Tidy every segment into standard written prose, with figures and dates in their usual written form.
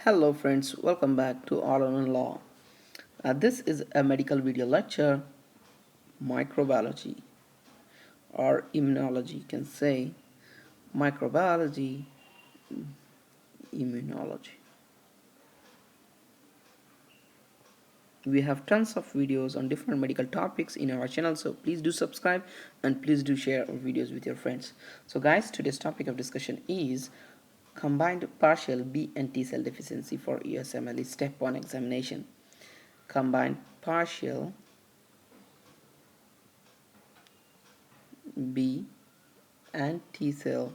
Hello friends, welcome back to allornonelaw. This is a medical video lecture, microbiology or immunology, you can say microbiology, immunology. We have tons of videos on different medical topics in our channel, so please do subscribe and please do share our videos with your friends. So guys, today's topic of discussion is combined partial B and T cell deficiency for USMLE step 1 examination. Combined partial B and T cell.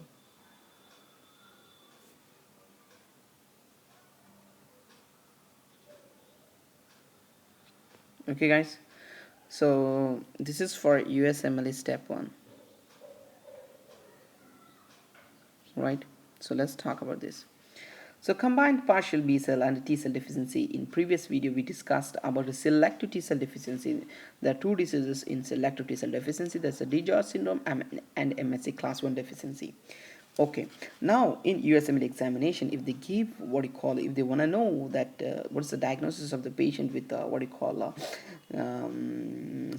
Okay guys, so this is for USMLE step 1, right? So let's talk about this. So combined partial B cell and T cell deficiency. In previous video we discussed about the selective T cell deficiency. There are two diseases in selective T cell deficiency. There's a DJOR syndrome and MSC class 1 deficiency. Okay, now in USMLE examination, if they give if they want to know that what's the diagnosis of the patient with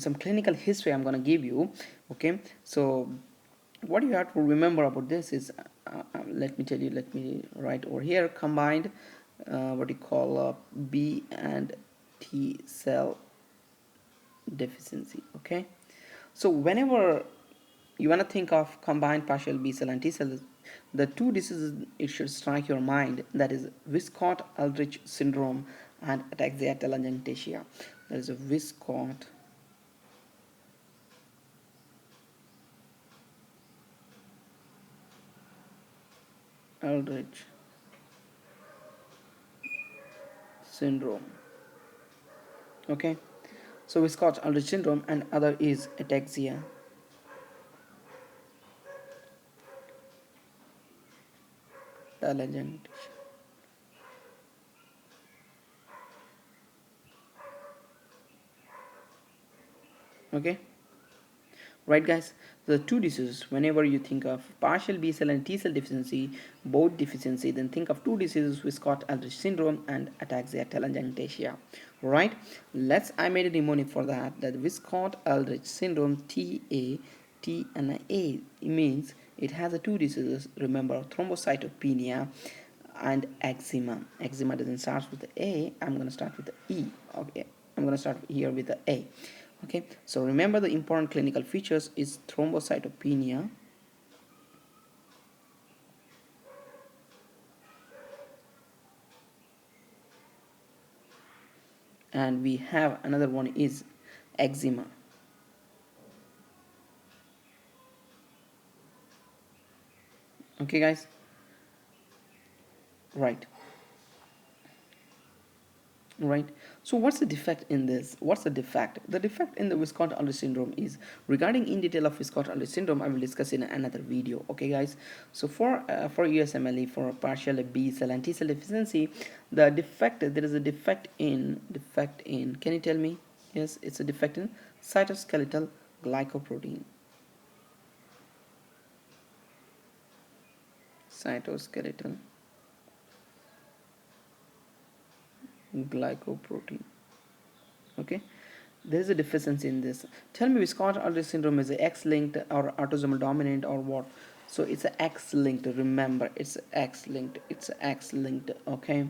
some clinical history, I'm going to give you. Okay, so what you have to remember about this is let me tell you, let me write over here: combined B and T cell deficiency. Okay, so whenever you want to think of combined partial B cell and T cell, the two diseases it should strike your mind, that is Wiskott-Aldrich syndrome and ataxia telangiectasia. There is a Wiskott-Aldrich syndrome. Okay, so Wiskott-Aldrich syndrome, and other is ataxia telangiectasia. Okay, right guys, the two diseases, whenever you think of partial B cell and T cell deficiency, both deficiency, then think of two diseases: Wiskott-Aldrich syndrome and ataxia telangiectasia. Right, I made a mnemonic for that Wiskott-Aldrich syndrome, T and A, it means it has a two diseases. Remember, thrombocytopenia and eczema doesn't start with the A, I'm going to start with the E. Okay, I'm going to start here with the A. Okay, so remember the important clinical features is thrombocytopenia, and we have another one is eczema. Okay guys, right. Right, so what's the defect in this? The defect in the Wiskott-Aldrich syndrome is, regarding in detail of Wiskott-Aldrich syndrome, I will discuss in another video. Okay guys, so for USMLE, for partial B cell and T cell deficiency, the defect, there is a defect in, can you tell me? Yes, it's a defect in cytoskeletal glycoprotein. Cytoskeletal glycoprotein. Okay, there is a deficiency in this. Tell me, Wiskott-Aldrich syndrome is a X-linked or autosomal dominant or what? So it's a X-linked. Remember, it's X-linked. It's X-linked. Okay.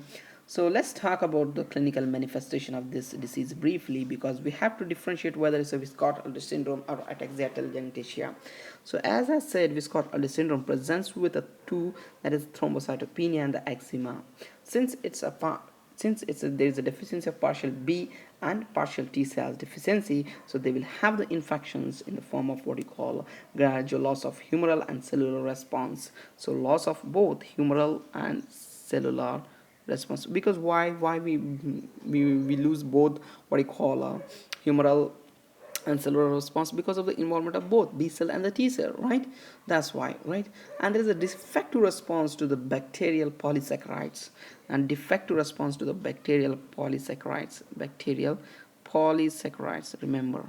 So let's talk about the clinical manifestation of this disease briefly, because we have to differentiate whether it's a Wiskott-Aldrich syndrome or ataxia telangiectasia. So as I said, Wiskott-Aldrich syndrome presents with a two, that is thrombocytopenia and the eczema. Since there is a deficiency of partial B and partial T cells deficiency, so they will have the infections in the form of what you call gradual loss of humoral and cellular response. So loss of both humoral and cellular response. Because why we lose both what you call humoral and cellular response? Because of the involvement of both B cell and the T cell, right? That's why, right? And there is a defective response to the bacterial polysaccharides, and defective response to the bacterial polysaccharides, remember.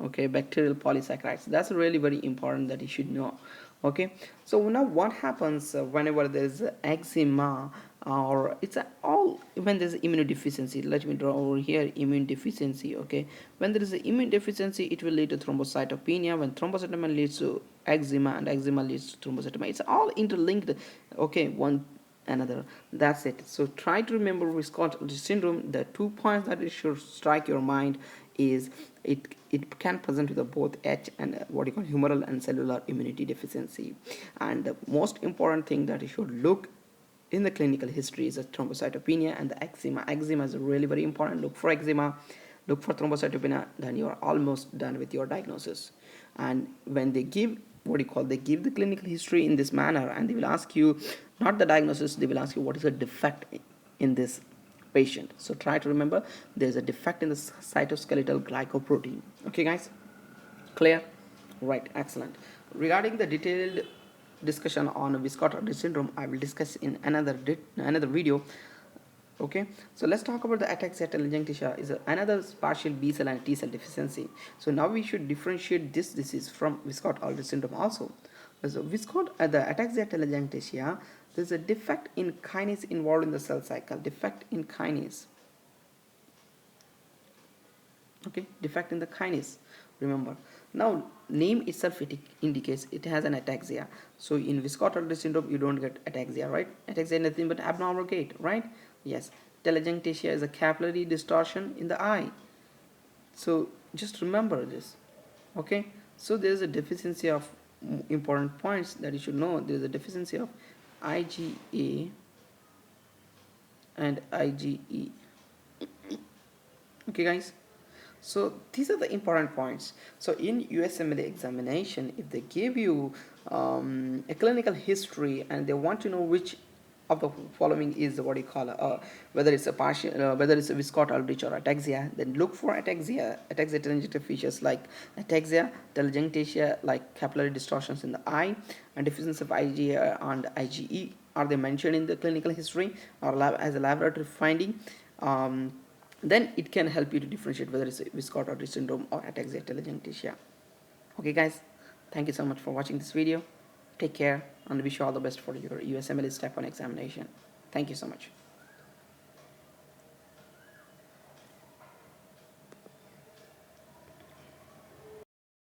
okay, bacterial polysaccharides. That's really very important that you should know. Okay, so now what happens whenever there's eczema, or it's all when there's immune deficiency. Let me draw over here immune deficiency. Okay, when there is an immune deficiency, it will lead to thrombocytopenia. When thrombocytopenia leads to eczema, and eczema leads to thrombocytopenia. It's all interlinked. Okay, one another. That's it. So try to remember with Scott syndrome. The 2 points that it should strike your mind is it can present with both H and what you call humoral and cellular immunity deficiency. And the most important thing that you should look in the clinical history is a thrombocytopenia and the eczema. Eczema is really very important. Look for eczema, look for thrombocytopenia, then you are almost done with your diagnosis. And when they give what you call, they give the clinical history in this manner, and they will ask you not the diagnosis, they will ask you what is the defect in this patient. So try to remember there's a defect in the cytoskeletal glycoprotein. Okay, guys, clear? Right, excellent. Regarding the detailed discussion on Viscott syndrome, I will discuss in another video. Okay, so let's talk about the ataxia telangiectasia is another partial B cell and T cell deficiency. So now we should differentiate this disease from Viscott syndrome also. So the ataxia telangiectasia, there's a defect in kinase involved in the cell cycle. Defect in kinase. Okay, defect in the kinase. Remember, now name itself it indicates it has an ataxia. So in Viscott syndrome you don't get ataxia, right? Ataxia is nothing but abnormal gait, right? Yes, telangiectasia is a capillary distortion in the eye. So just remember this. Okay, so there is a deficiency of important points that you should know. There is a deficiency of IgA and IgE. Okay, guys, so these are the important points. So in USMLE examination, if they give you a clinical history and they want to know which of the following is what you call whether it's a partial whether it's a Viscott Aldrich or ataxia, then look for ataxia telangiectasia features like ataxia telangiectasia, like capillary distortions in the eye, and deficiency of IgA and IgE. Are they mentioned in the clinical history or as a laboratory finding? Then it can help you to differentiate whether it's a Viscott syndrome or ataxia telangiectasia. Okay, guys, thank you so much for watching this video. Take care and wish you all the best for your USMLE Step 1 examination. Thank you so much.